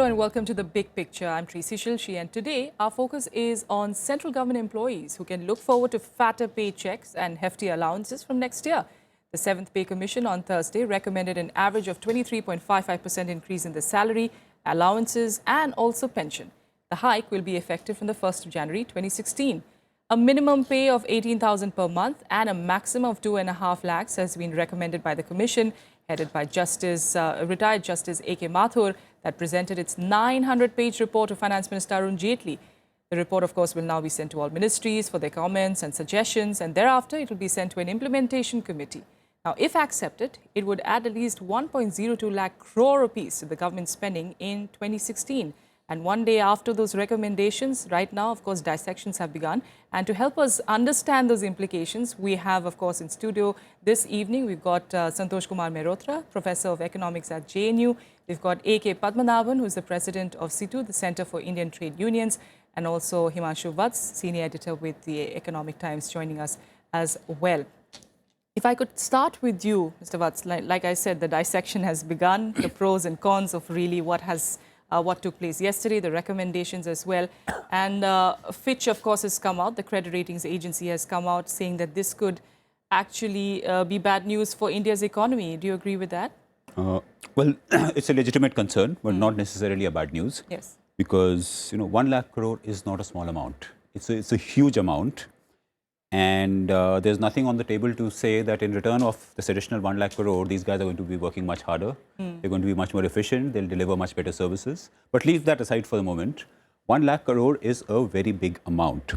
Hello and welcome to The Big Picture. I'm Tracy Shilshi, and today our focus is on central government employees who can look forward to fatter paychecks and hefty allowances from next year. The 7th Pay Commission on Thursday recommended an average of 23.55% increase in the salary, allowances and also pension. The hike will be effective from the 1st of January 2016. A minimum pay of 18,000 per month and a maximum of 2.5 lakhs has been recommended by the Commission, headed by retired Justice A.K. Mathur, that presented its 900-page report to Finance Minister Arjun. The report, of course, will now be sent to all ministries for their comments and suggestions, and thereafter it will be sent to an implementation committee. Now, if accepted, it would add at least 1.02 lakh crore rupees to the government spending in 2016. And one day after those recommendations, right now, of course, dissections have begun. And to help us understand those implications, we have, of course, in studio this evening, we've got Santosh Kumar Mehrotra, Professor of Economics at JNU. We've got A.K. Padmanabhan, who is the President of CITU, the Center for Indian Trade Unions, and also Himangshu, Senior Editor with the Economic Times, joining us as well. If I could start with you, Mr. Vats, like I said, the dissection has begun, the pros and cons of really what took place yesterday, the recommendations as well. And Fitch, of course, has come out. The credit ratings agency has come out saying that this could actually be bad news for India's economy. Do you agree with that? Well, it's a legitimate concern, but not necessarily a bad news. Yes. Because, 1 lakh crore is not a small amount. It's a huge amount. And there's nothing on the table to say that in return of this additional 1 lakh crore, these guys are going to be working much harder. They're going to be much more efficient. They'll deliver much better services. But leave that aside for the moment. 1 lakh crore is a very big amount.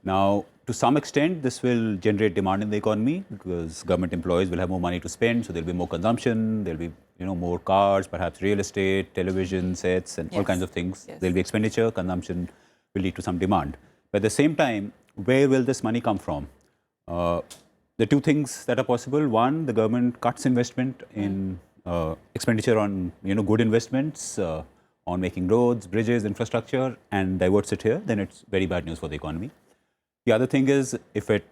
Now, to some extent, this will generate demand in the economy because government employees will have more money to spend. So there'll be more consumption. There'll be, more cars, perhaps real estate, television sets, and all kinds of things. Yes. There'll be expenditure. Consumption will lead to some demand. But at the same time, where will this money come from? The two things that are possible. One, the government cuts investment in expenditure on good investments, on making roads, bridges, infrastructure, and diverts it here. Then it's very bad news for the economy. The other thing is if it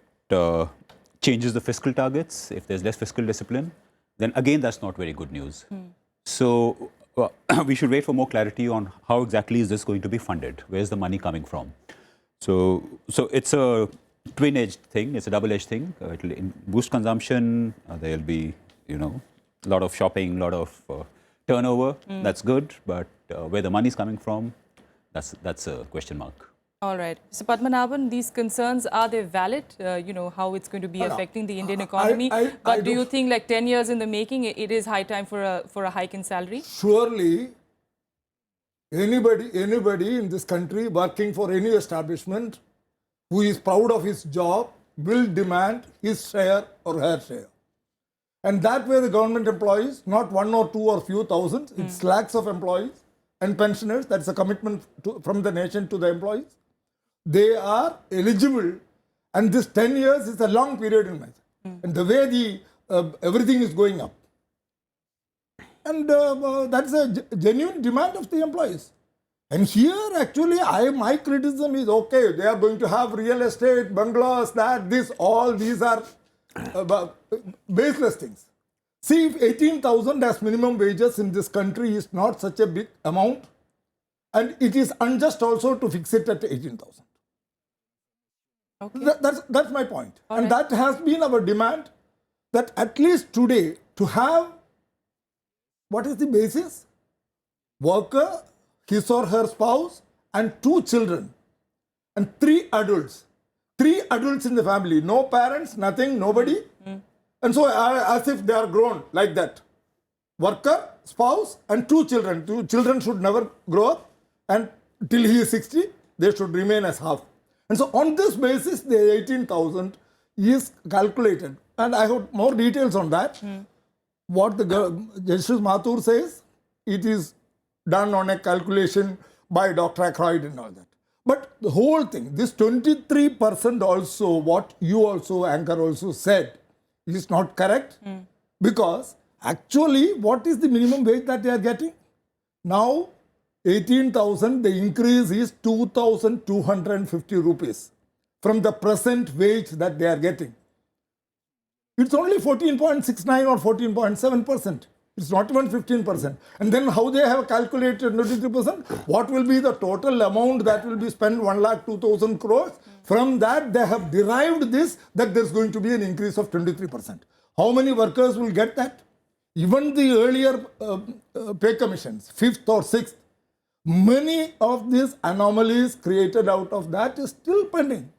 changes the fiscal targets, if there's less fiscal discipline, then again that's not very good news. So we should wait for more clarity on how exactly is this going to be funded. Where's the money coming from? So it's a twin-edged thing. It's a double-edged thing. It will boost consumption. There'll be, a lot of shopping, a lot of turnover. That's good. But where the money is coming from, that's a question mark. All right. So, Padmanabhan, these concerns, are they valid? How it's going to be affecting the Indian economy? But do you think like 10 years in the making, it is high time for a hike in salary? Surely, anybody in this country working for any establishment who is proud of his job will demand his share or her share. And that way the government employees, not 1 or 2 or few thousands, it's lakhs of employees and pensioners, that's a commitment from the nation to the employees. They are eligible, and this 10 years is a long period in math. And the way everything is going up. And that's a genuine demand of the employees. And here, actually, my criticism is, okay, they are going to have real estate, bungalows, all these are baseless things. See, if 18,000 as minimum wages in this country is not such a big amount, and it is unjust also to fix it at 18,000. Okay. That's my point. All and right. That has been our demand, that at least today, to have, what is the basis? Worker, his or her spouse, and 2 children, and 3 adults. 3 adults in the family, no parents, nothing, nobody. And so as if they are grown like that. Worker, spouse, and 2 children. 2 children should never grow up, and till he is 60, they should remain as half. And so on this basis, the 18,000 is calculated. And I have more details on that. What the Justice Mathur says, it is done on a calculation by Dr. Ackroyd and all that. But the whole thing, this 23% also, what you also, Anchor also said, is not correct. Because actually, what is the minimum wage that they are getting? Now, 18,000, the increase is 2,250 rupees from the present wage that they are getting. It's only 14.69 or 14.7%. It's not even 15%. And then how they have calculated 23%? What will be the total amount that will be spent 1,02,000 crores? From that, they have derived this, that there's going to be an increase of 23%. How many workers will get that? Even the earlier pay commissions, 5th or 6th, many of these anomalies created out of that is still pending.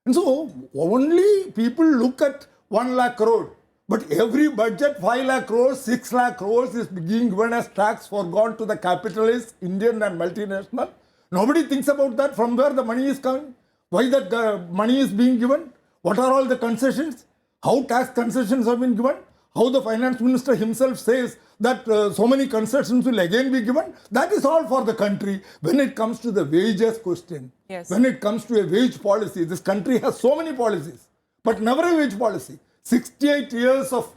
And so only people look at 1 lakh crore, but every budget 5 lakh crores, 6 lakh crores is being given as tax forgone to the capitalists, Indian and multinational. Nobody thinks about that, from where the money is coming, why that money is being given, what are all the concessions, how tax concessions have been given, how the finance minister himself says that so many concessions will again be given. That is all for the country. When it comes to the wages question, when it comes to a wage policy, this country has so many policies, but never a wage policy. 68 years of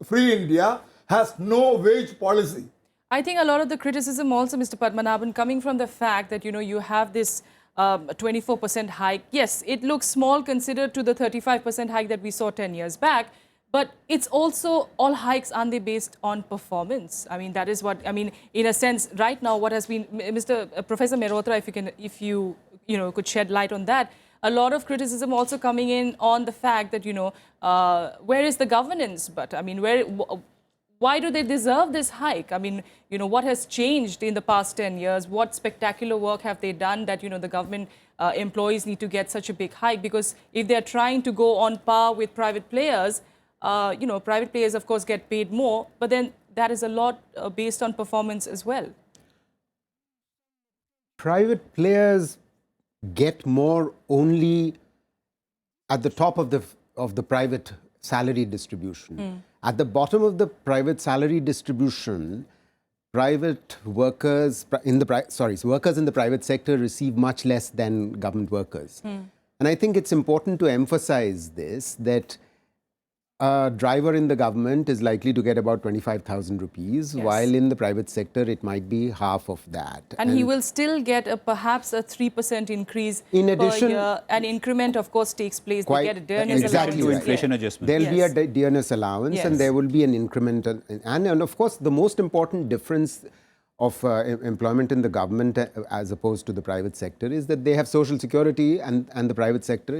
free India has no wage policy. I think a lot of the criticism also, Mr. Padmanabhan, coming from the fact that, you have this 24% hike. Yes, it looks small considered to the 35% hike that we saw 10 years back. But it's also, all hikes, aren't they based on performance? I mean, that is what, in a sense, right now, what has been, Professor Mehrotra, if you could shed light on that, a lot of criticism also coming in on the fact that, where is the governance? But, why do they deserve this hike? What has changed in the past 10 years? What spectacular work have they done that, the government employees need to get such a big hike? Because if they're trying to go on par with private players, private players, of course, get paid more, but then that is a lot based on performance as well. Private players get more only at the top of the private salary distribution. At the bottom of the private salary distribution, private workers workers in the private sector receive much less than government workers. And I think it's important to emphasize this, that a driver in the government is likely to get about 25,000 rupees, while in the private sector it might be half of that. And he will still get perhaps a 3% increase in addition, per year. An increment, of course, takes place. They get a dearness exactly allowance. Inflation adjustment. There'll be a dearness allowance, and there will be an increment. And of course, the most important difference of employment in the government as opposed to the private sector is that they have social security, and in the private sector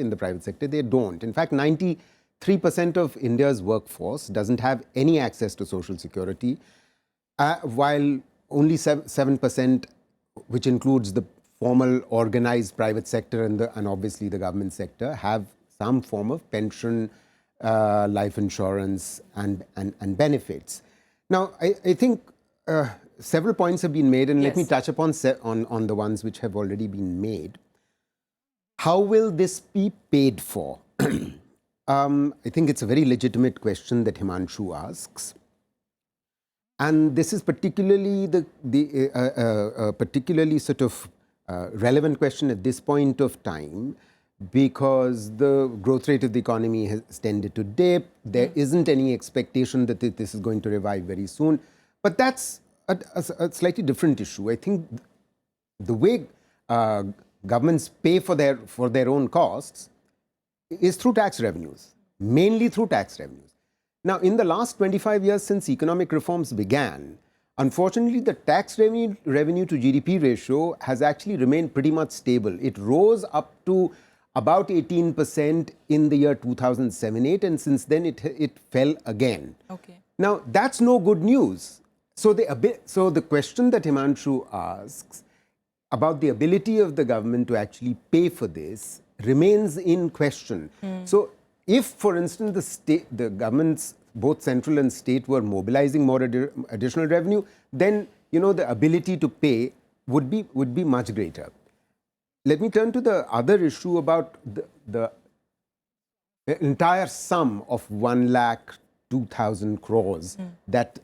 they don't. In fact, 93% of India's workforce doesn't have any access to social security, while only 7%, which includes the formal organized private sector and obviously the government sector, have some form of pension, life insurance and benefits. Now, I think several points have been made, and let me touch upon on the ones which have already been made. How will this be paid for? I think it's a very legitimate question that Himangshu asks. And this is particularly particularly sort of relevant question at this point of time, because the growth rate of the economy has tended to dip. There isn't any expectation that this is going to revive very soon. But that's a slightly different issue. I think the way governments pay for their own costs is through tax revenues, mainly through tax revenues. Now, in the last 25 years since economic reforms began, unfortunately, the tax revenue to GDP ratio has actually remained pretty much stable. It rose up to about 18% in the year 2007-8, and since then it fell again. Okay. Now, that's no good news. So the question that Himangshu asks about the ability of the government to actually pay for this remains in question. So if, for instance, the governments, both central and state, were mobilizing more additional revenue, then the ability to pay would be much greater. Let me turn to the other issue about the entire sum of 1,02,000 crores that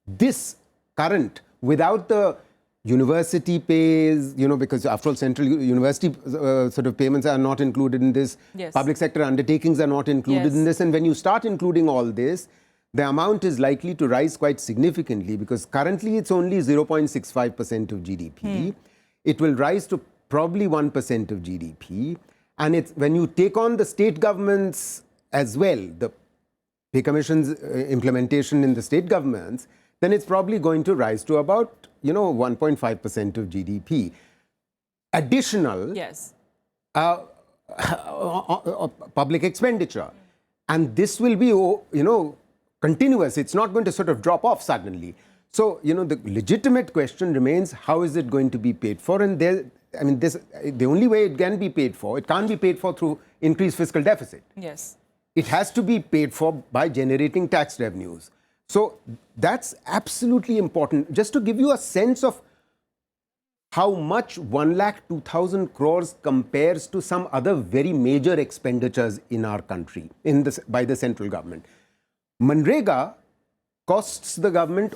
this current, without the university pays, because after all, central university sort of payments are not included in this. Public sector undertakings are not included in this. And when you start including all this, the amount is likely to rise quite significantly, because currently it's only 0.65% of GDP. It will rise to probably 1% of GDP. And when you take on the state governments as well, the pay commission's implementation in the state governments, then it's probably going to rise to about, 1.5% of GDP. Additional Yes. public expenditure. And this will be, continuous. It's not going to sort of drop off suddenly. So, the legitimate question remains, how is it going to be paid for? And the only way it can be paid for, it can't be paid for through increased fiscal deficit. Yes. It has to be paid for by generating tax revenues. So that's absolutely important. Just to give you a sense of how much 1,02,000 crores compares to some other very major expenditures in our country by the central government. Manrega costs the government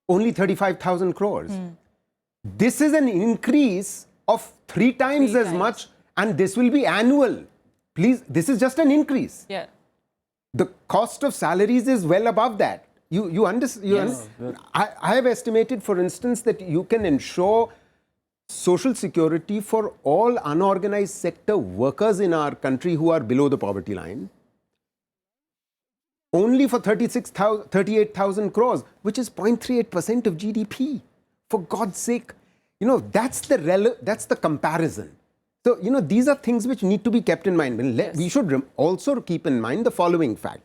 only 35,000 crores. This is an increase of 3 times as much, and this will be annual. Please, this is just an increase. Yeah. The cost of salaries is well above that. You understand? I have estimated, for instance, that you can ensure social security for all unorganized sector workers in our country who are below the poverty line only for 38,000 crores, which is 0.38% of GDP. For God's sake, that's the comparison. So, these are things which need to be kept in mind. Yes. We should also keep in mind the following fact,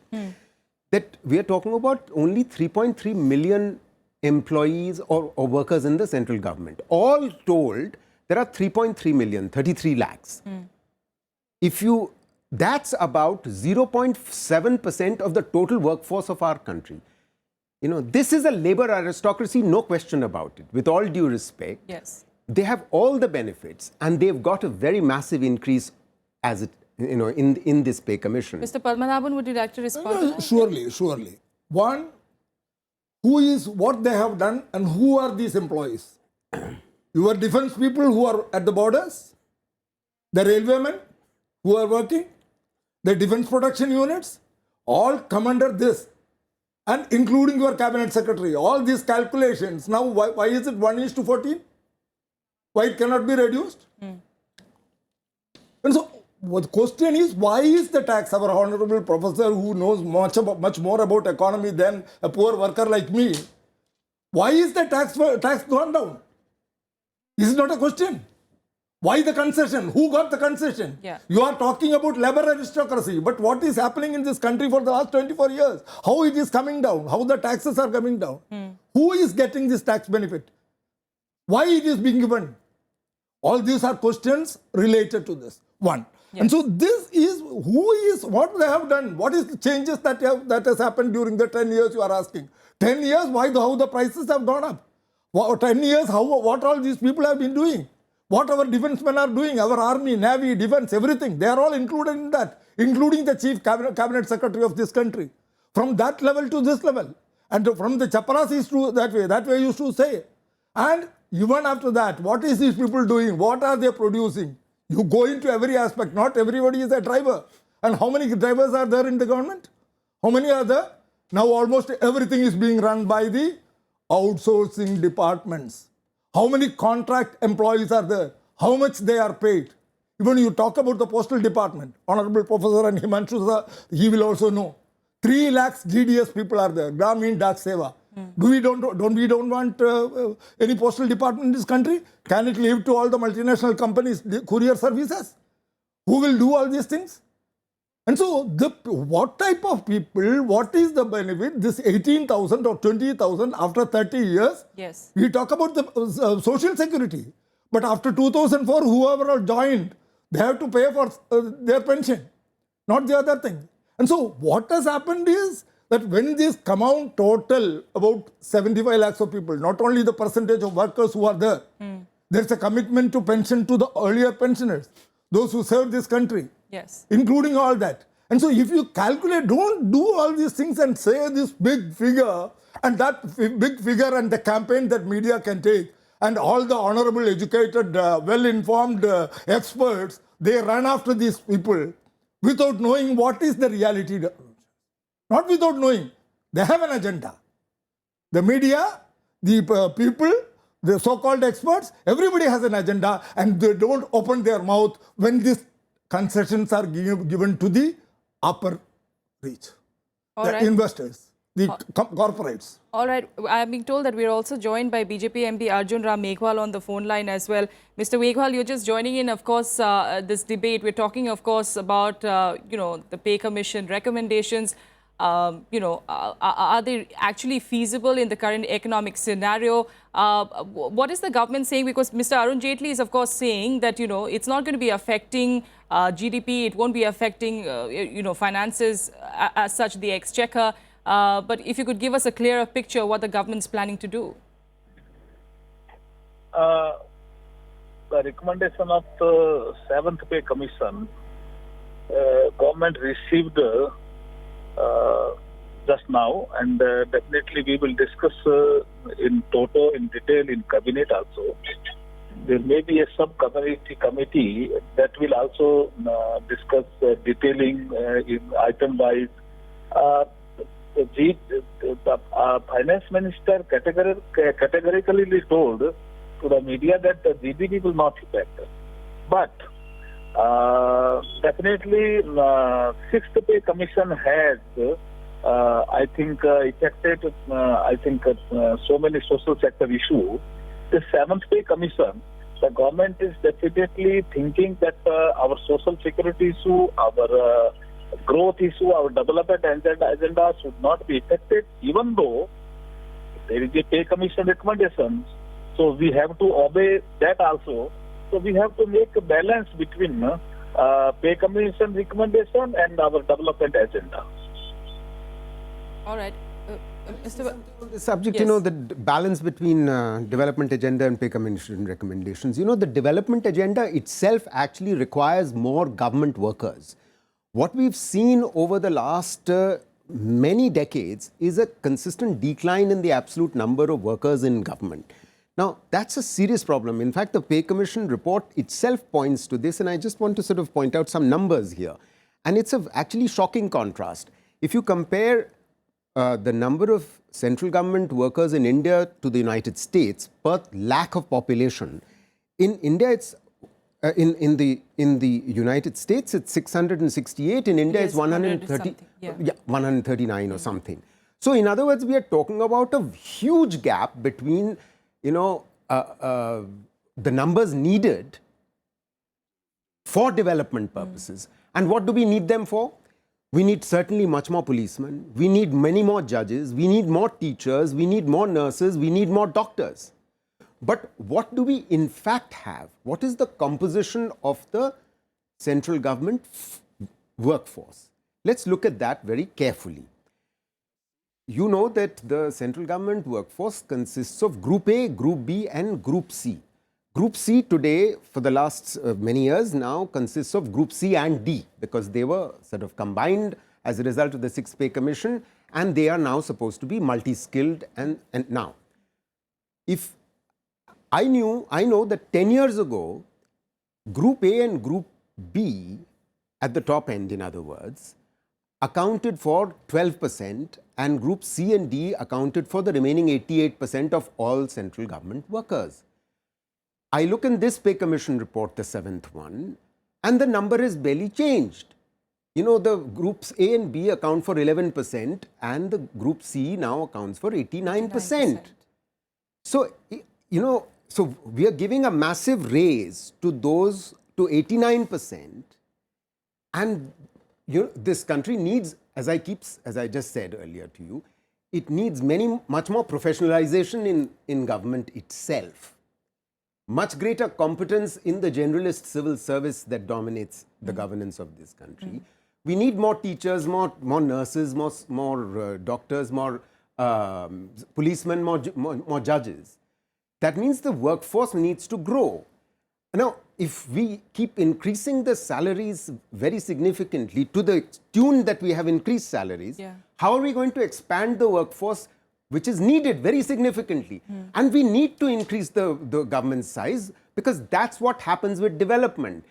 that we are talking about only 3.3 million employees or workers in the central government. All told, there are 3.3 million, 33 lakhs. That's about 0.7% of the total workforce of our country. This is a labor aristocracy, no question about it. With all due respect, Yes. they have all the benefits, and they've got a very massive increase as it, in this pay commission. Mr. Padmanabhan, would you like to respond to that? Surely. One, who is what they have done and who are these employees? Your defense people who are at the borders, the railwaymen who are working, the defense production units, all come under this, and including your cabinet secretary. All these calculations. Now, why is it 1:14? Why it cannot be reduced? And so, the question is, why is the tax? Our honorable professor, who knows much more about economy than a poor worker like me, why is the tax gone down? This is not a question. Why the concession? Who got the concession? Yeah. You are talking about labor aristocracy, but what is happening in this country for the last 24 years? How it is coming down? How the taxes are coming down? Who is getting this tax benefit? Why it is being given? All these are questions related to this. One. Yes. And so this is what they have done. What is the changes that has happened during the 10 years you are asking? 10 years, how the prices have gone up? 10 years, what all these people have been doing? What our defense men are doing, our army, navy, defense, everything. They are all included in that, including the chief cabinet secretary of this country. From that level to this level. And from the chaparas to that way used to say. And even after that, what is these people doing? What are they producing? You go into every aspect. Not everybody is a driver. And how many drivers are there in the government? How many are there? Now almost everything is being run by the outsourcing departments. How many contract employees are there? How much they are paid? Even you talk about the postal department, Honorable Professor and Himangshu, he will also know. 3 lakhs GDS people are there, Gramin Dak Seva. We don't want any postal department in this country? Can it leave to all the multinational companies, the courier services? Who will do all these things? And so, what type of people, what is the benefit? This 18,000 or 20,000 after 30 years, Yes. we talk about the social security. But after 2004, whoever are joined, they have to pay for their pension, not the other thing. And so, what has happened is that when this come out total, about 75 lakhs of people, not only the percentage of workers who are there, there's a commitment to pension to the earlier pensioners, those who served this country. Yes. Including all that. And so if you calculate, don't do all these things and say this big figure, and that big figure and the campaign that media can take, and all the honorable, educated, well-informed experts, they run after these people without knowing what is the reality. Not without knowing. They have an agenda. The media, the people, the so-called experts, everybody has an agenda, and they don't open their mouth when these concessions are given to the upper reach, All the right. investors. the corporates. All right. I'm being told that we're also joined by BJP MP Arjun Meghwal on the phone line as well. Mr. Meghwal, you're just joining in, of course, this debate. We're talking, of course, about, the pay commission recommendations. Are they actually feasible in the current economic scenario? What is the government saying? Because Mr. Arun Jaitley is, of course, saying that, it's not going to be affecting GDP. It won't be affecting, finances as such, the exchequer. But if you could give us a clearer picture of what the government's planning to do. The recommendation of the 7th Pay Commission, government received just now, and definitely we will discuss in detail in cabinet also. There may be a committee that will also discuss detailing in item-wise. The finance minister categorically told to the media that the GDP will not affect. But definitely, 6th Pay Commission has, I think, affected, so many social sector issues. The 7th Pay Commission, the government is definitely thinking that our social security issue, our growth issue, our development agenda should not be affected, even though there is a pay commission recommendation. So we have to obey that also. So we have to make a balance between pay commission recommendation and our development agenda. All right. Mr. The subject, Yes. the balance between development agenda and pay commission recommendations. The development agenda itself actually requires more government workers. What we've seen over the last many decades is a consistent decline in the absolute number of workers in government. Now, that's a serious problem. In fact, the Pay Commission report itself points to this, and I just want to sort of point out some numbers here. And it's an actually shocking contrast. If you compare the number of central government workers in India to the United States per lakh of population, in India it's in the United States, it's 668. In India, Yes, it's 130, 139 or something. So, in other words, we are talking about a huge gap between, the numbers needed for development purposes. And what do we need them for? We need certainly much more policemen. We need many more judges. We need more teachers. We need more nurses. We need more doctors. But what do we in fact have? What is the composition of the central government workforce? Let's look at that very carefully. You know that the central government workforce consists of Group A, Group B and Group C. Group C today, for the last many years now, consists of Group C and D because they were sort of combined as a result of the 6th Pay Commission, and they are now supposed to be multi-skilled. And now, if I know that 10 years ago, Group A and Group B, at the top end, in other words, accounted for 12%, and Group C and D accounted for the remaining 88% of all central government workers. I look in this Pay Commission report, the 7th one, and the number is barely changed. The Groups A and B account for 11%, and the Group C now accounts for 89%. So, so we are giving a massive raise to those to 89%, and this country needs, as I just said earlier to you, it needs much more professionalization in government itself. Much greater competence in the generalist civil service that dominates the governance of this country. We need more teachers, more nurses, more doctors, more policemen, more judges. That means the workforce needs to grow. Now, if we keep increasing the salaries very significantly to the tune that we have increased salaries, how are we going to expand the workforce which is needed very significantly? And we need to increase the government size because that's what happens with development.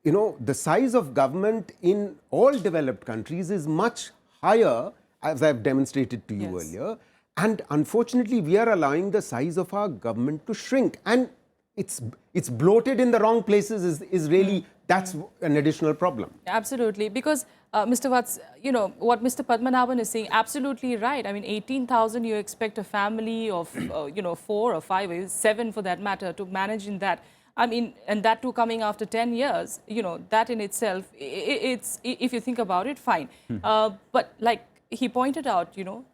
The size of government in all developed countries is much higher, as I've demonstrated to you earlier. And unfortunately, we are allowing the size of our government to shrink. And it's bloated in the wrong places is really, that's an additional problem. Absolutely. Because Mr. Vats, you know, what Mr. Padmanabhan is saying, absolutely right. I mean, 18,000, you expect a family of, you know, 4 or 5 or 7 for that matter to manage in that. I mean, and that too coming after 10 years, you know, that in itself, it's, if you think about it, fine. But like he pointed out, you know,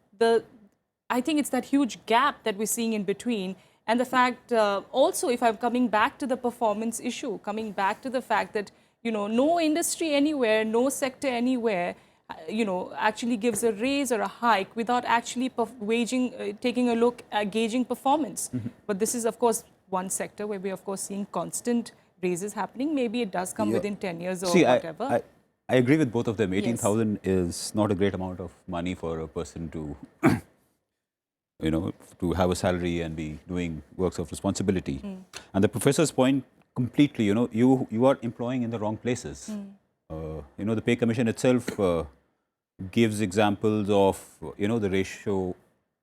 I think it's that huge gap that we're seeing in between. And the fact also, if I'm coming back to the performance issue, coming back to the fact that, you know, no industry anywhere, no sector anywhere, you know, actually gives a raise or a hike without actually taking a look at gauging performance. But this is, of course, one sector where we're, of course, seeing constant raises happening. Maybe it does come within 10 years or whatever. I agree with both of them. 18,000 is not a great amount of money for a person to, you know, to have a salary and be doing works of responsibility. And the professor's point completely, you know, you are employing in the wrong places. You know, the pay commission itself gives examples of, you know, the ratio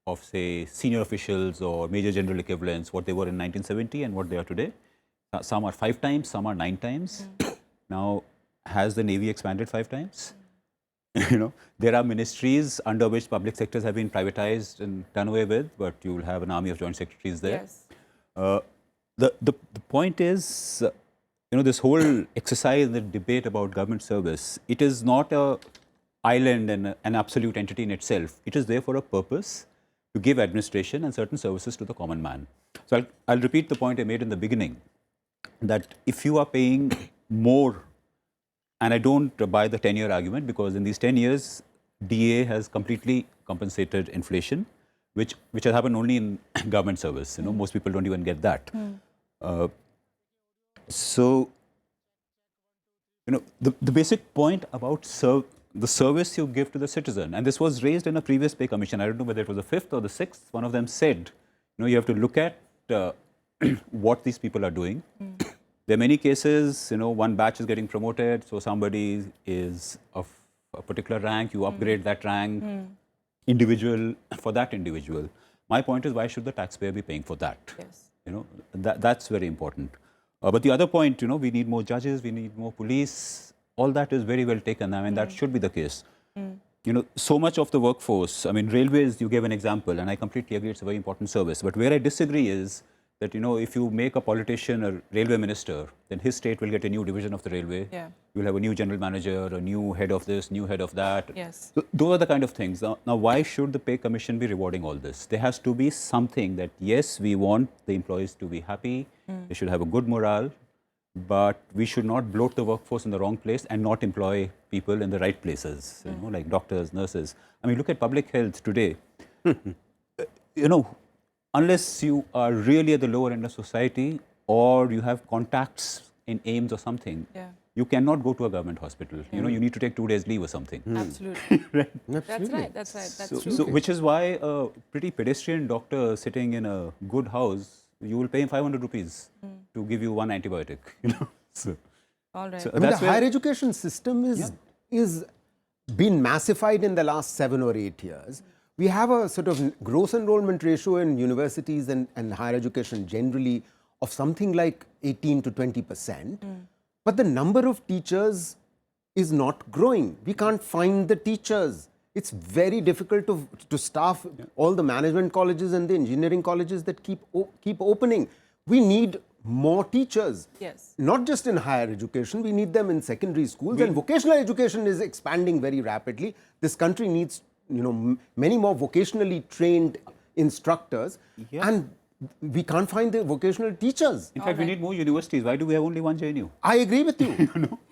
of, say, senior officials or major general equivalents, what they were in 1970 and what they are today. Some are 5 times, some are 9 times. Now, has the Navy expanded 5 times? You know, there are ministries under which public sectors have been privatized and done away with, but you will have an army of joint secretaries there. Yes. The point is, you know, this whole exercise and the debate about government service, it is not a island and an absolute entity in itself. It is there for a purpose, to give administration and certain services to the common man. So I'll repeat the point I made in the beginning, that if you are paying more, and I don't buy the 10-year argument, because in these 10 years, DA has completely compensated inflation, which has happened only in government service. You know, most people don't even get that. So, you know, the basic point about the service you give to the citizen, and this was raised in a previous pay commission, I don't know whether it was the 5th or the 6th, one of them said, you know, you have to look at what these people are doing. There are many cases, you know, one batch is getting promoted, so somebody is of a particular rank, you upgrade that rank, individual for that individual. My point is, why should the taxpayer be paying for that? Yes. You know, that's very important. But the other point, you know, we need more judges, we need more police. All that is very well taken. I mean, that should be the case. You know, so much of the workforce, I mean, railways, you gave an example, and I completely agree it's a very important service. But where I disagree is that, you know, if you make a politician a railway minister, then his state will get a new division of the railway. Yeah. You'll have a new general manager, a new head of this, new head of that. Yes. So those are the kind of things. Now, why should the pay commission be rewarding all this? There has to be something that, yes, we want the employees to be happy, they should have a good morale, but we should not bloat the workforce in the wrong place and not employ people in the right places, you know, like doctors, nurses. I mean, look at public health today. You know, unless you are really at the lower end of society or you have contacts in AIMS or something, you cannot go to a government hospital. You know, you need to take 2 days leave or something. Absolutely. Right? That's right. That's right. That's true. So, which is why a pretty pedestrian doctor sitting in a good house, you will pay him 500 rupees to give you one antibiotic. You know. So, All right. so I mean, the that's where- higher education system is been massified in the last 7 or 8 years. We have a sort of gross enrollment ratio in universities and higher education generally of something like 18 to 20%. But the number of teachers is not growing. We can't find the teachers. It's very difficult to staff all the management colleges and the engineering colleges that keep opening. We need more teachers. Yes. Not just in higher education, we need them in secondary schools, and vocational education is expanding very rapidly. This country needs, you know, many more vocationally trained instructors, and we can't find the vocational teachers. In fact, we need more universities. Why do we have only one JNU? I agree with you.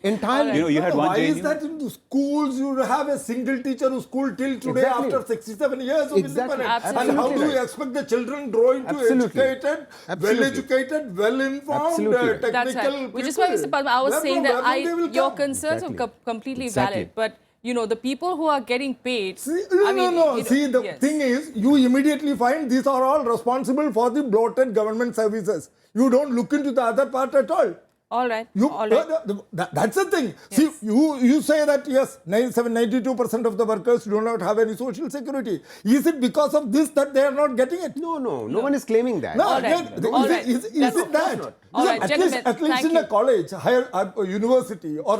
Entirely. You know, you had one Why is JNU. that in the schools you have a single teacher who school till today Exactly. after 67 years of Exactly. independence? Absolutely. And how do Right. you expect the children grow into Absolutely. educated, Absolutely. well-educated, well-informed, Absolutely. technical That's right. people? Which is why, Mr. Padma, I was saying that Where from they will your come? concerns Exactly. are completely Exactly. valid. But, you know, the people who are getting paid. See, I mean, no. you know, See, the yes. thing is, you immediately find these are all responsible for the bloated government services. You don't look into the other part at all. All right. You, All right. that's the thing. See, you say that yes, 92% of the workers do not have any social security. Is it because of this that they are not getting it? No, one is claiming that. No, All right. is All it- right. is it that? All right, At gentlemen, least thank in you. a college, higher university, or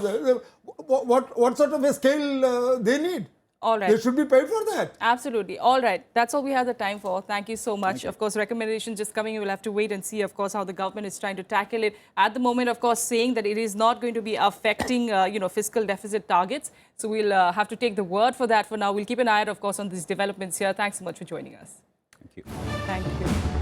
what sort of a scale they need? All right. They should be paid for that. Absolutely. All right. That's all we have the time for. Thank you so much. Of course, recommendations just coming. We'll have to wait and see, of course, how the government is trying to tackle it. At the moment, of course, saying that it is not going to be affecting, fiscal deficit targets. So we'll have to take the word for that for now. We'll keep an eye out, of course, on these developments here. Thanks so much for joining us. Thank you. Thank you.